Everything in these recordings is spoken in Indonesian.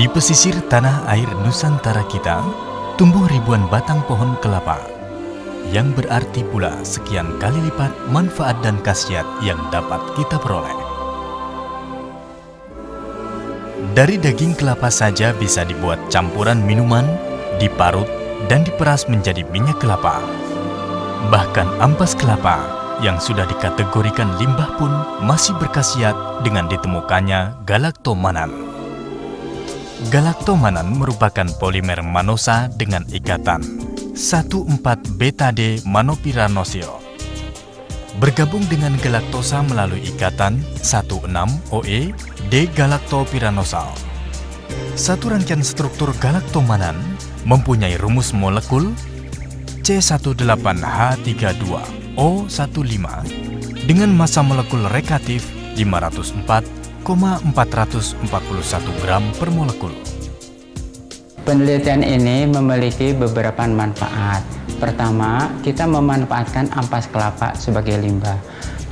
Di pesisir tanah air Nusantara kita, tumbuh ribuan batang pohon kelapa, yang berarti pula sekian kali lipat manfaat dan khasiat yang dapat kita peroleh. Dari daging kelapa saja bisa dibuat campuran minuman, diparut, dan diperas menjadi minyak kelapa. Bahkan ampas kelapa yang sudah dikategorikan limbah pun masih berkhasiat dengan ditemukannya galaktomanan. Galaktomanan merupakan polimer manosa dengan ikatan 1,4-beta-D manopiranosil. Bergabung dengan galaktosa melalui ikatan 1,6-OE D-galaktopiranosal. Satu rangkaian struktur galaktomanan mempunyai rumus molekul C18H32O15 dengan massa molekul reaktif 504,441 gram per molekul. Penelitian ini memiliki beberapa manfaat. Pertama, kita memanfaatkan ampas kelapa sebagai limbah.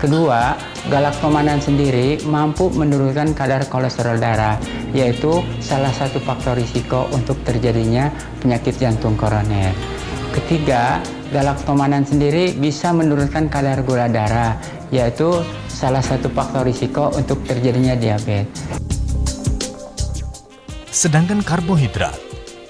Kedua, galaktomanan sendiri mampu menurunkan kadar kolesterol darah, yaitu salah satu faktor risiko untuk terjadinya penyakit jantung koroner. Ketiga, galaktomanan sendiri bisa menurunkan kadar gula darah, yaitu salah satu faktor risiko untuk terjadinya diabetes. Sedangkan karbohidrat,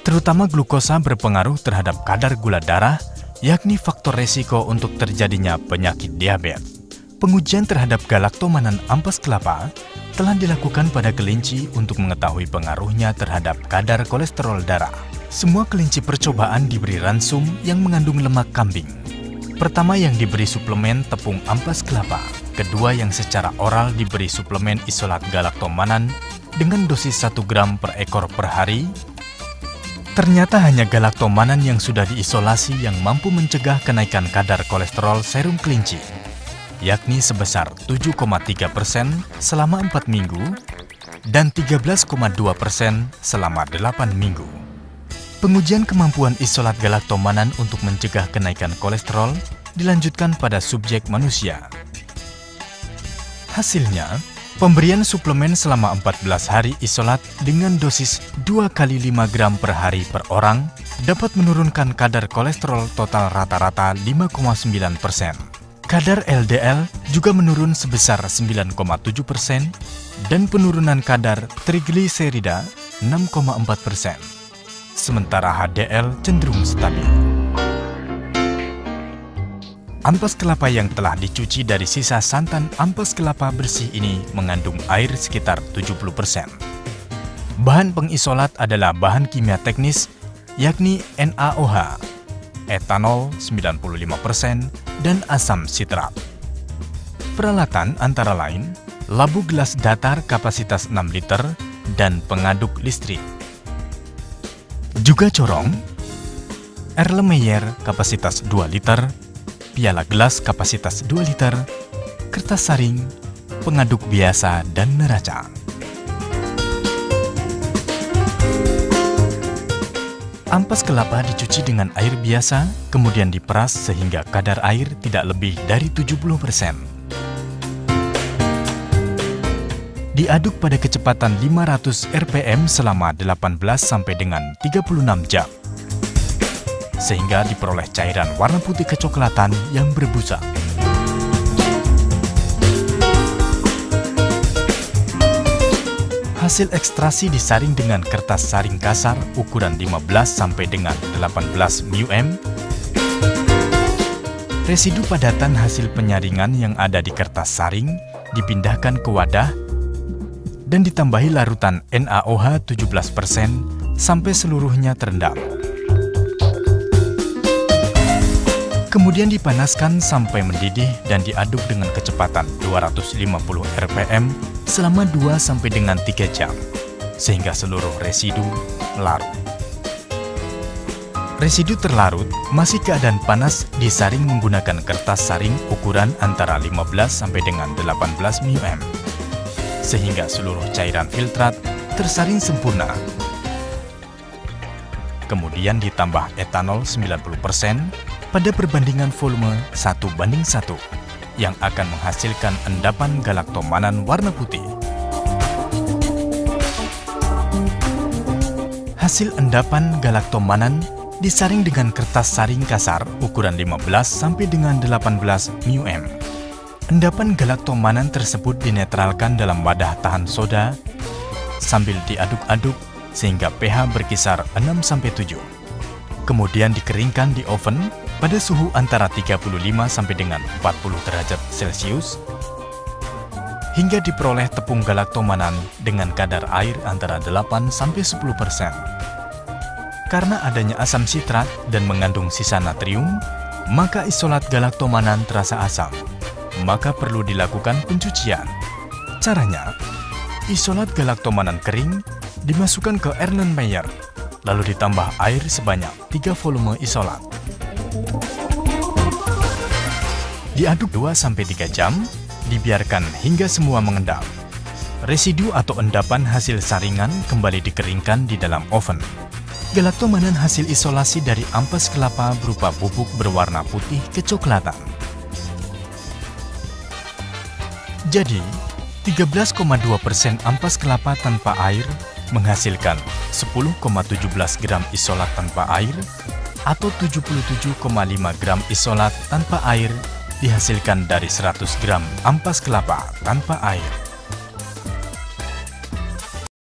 terutama glukosa, berpengaruh terhadap kadar gula darah, yakni faktor risiko untuk terjadinya penyakit diabetes. Pengujian terhadap galaktomanan ampas kelapa telah dilakukan pada kelinci untuk mengetahui pengaruhnya terhadap kadar kolesterol darah. Semua kelinci percobaan diberi ransum yang mengandung lemak kambing. Pertama yang diberi suplemen tepung ampas kelapa, kedua yang secara oral diberi suplemen isolat galaktomanan dengan dosis 1 gram per ekor per hari. Ternyata hanya galaktomanan yang sudah diisolasi yang mampu mencegah kenaikan kadar kolesterol serum kelinci, yakni sebesar 7,3% selama 4 minggu dan 13,2% selama 8 minggu. Pengujian kemampuan isolat galaktomanan untuk mencegah kenaikan kolesterol dilanjutkan pada subjek manusia. Hasilnya, pemberian suplemen selama 14 hari isolat dengan dosis 2 kali 5 gram per hari per orang dapat menurunkan kadar kolesterol total rata-rata 5,9%. Kadar LDL juga menurun sebesar 9,7% dan penurunan kadar trigliserida 6,4%. Sementara HDL cenderung stabil. Ampas kelapa yang telah dicuci dari sisa santan ampas kelapa bersih ini mengandung air sekitar 70%. Bahan pengisolat adalah bahan kimia teknis, yakni NaOH, etanol 95%, dan asam sitrat. Peralatan antara lain labu gelas datar kapasitas 6 liter dan pengaduk listrik. Juga corong, Erlenmeyer kapasitas 2 liter, piala gelas kapasitas 2 liter, kertas saring, pengaduk biasa, dan neraca. Ampas kelapa dicuci dengan air biasa, kemudian diperas sehingga kadar air tidak lebih dari 70%. Diaduk pada kecepatan 500 rpm selama 18 sampai dengan 36 jam. Sehingga diperoleh cairan warna putih kecoklatan yang berbusa. Hasil ekstrasi disaring dengan kertas saring kasar ukuran 15 sampai dengan 18 μm. Residu padatan hasil penyaringan yang ada di kertas saring dipindahkan ke wadah dan ditambahi larutan NaOH 17% sampai seluruhnya terendam. Kemudian dipanaskan sampai mendidih dan diaduk dengan kecepatan 250 rpm selama 2-3 jam, sehingga seluruh residu larut. Residu terlarut masih keadaan panas disaring menggunakan kertas saring ukuran antara 15-18 μm, sehingga seluruh cairan filtrat tersaring sempurna. Kemudian ditambah etanol 90% pada perbandingan volume 1:1 yang akan menghasilkan endapan galaktomanan warna putih. Hasil endapan galaktomanan disaring dengan kertas saring kasar ukuran 15-18 μm. Endapan galaktomanan tersebut dinetralkan dalam wadah tahan soda sambil diaduk-aduk sehingga pH berkisar 6-7. Kemudian dikeringkan di oven pada suhu antara 35-40 derajat Celcius hingga diperoleh tepung galaktomanan dengan kadar air antara 8-10%. Karena adanya asam sitrat dan mengandung sisa natrium, maka isolat galaktomanan terasa asam. Maka perlu dilakukan pencucian. Caranya, isolat galaktomanan kering dimasukkan ke Erlenmeyer, lalu ditambah air sebanyak 3 volume isolat. Diaduk 2-3 jam, dibiarkan hingga semua mengendap. Residu atau endapan hasil saringan kembali dikeringkan di dalam oven. Galaktomanan hasil isolasi dari ampas kelapa berupa bubuk berwarna putih kecoklatan. Jadi, 13,2% ampas kelapa tanpa air menghasilkan 10,17 gram isolat tanpa air atau 77,5 gram isolat tanpa air dihasilkan dari 100 gram ampas kelapa tanpa air.